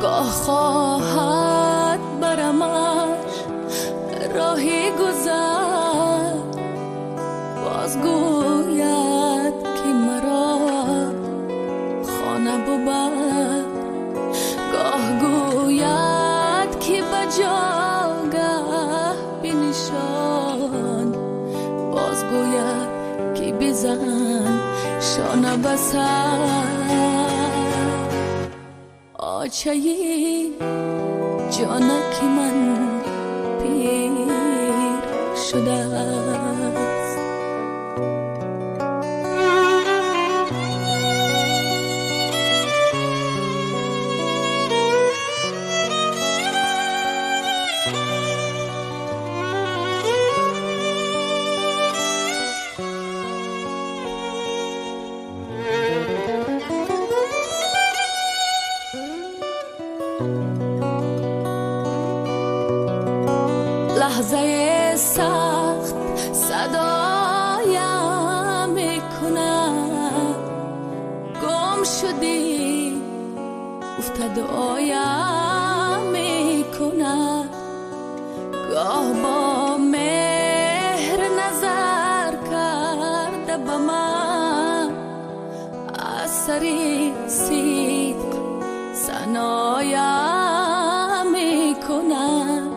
گاه خواهد برمش راهی گذر، باز گوید که مرا خانه ببر. گاه گوید که بجاگه بنشان، باز گوید که بزن شانه بسر. آچه جانک من پیر شده است. لحظه سخت صدایم میکند، گم شدی افتاد آیم میکند. گاه با مهر نظر کرده به من، از سری صدق ثنایم میکند.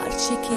هرچی که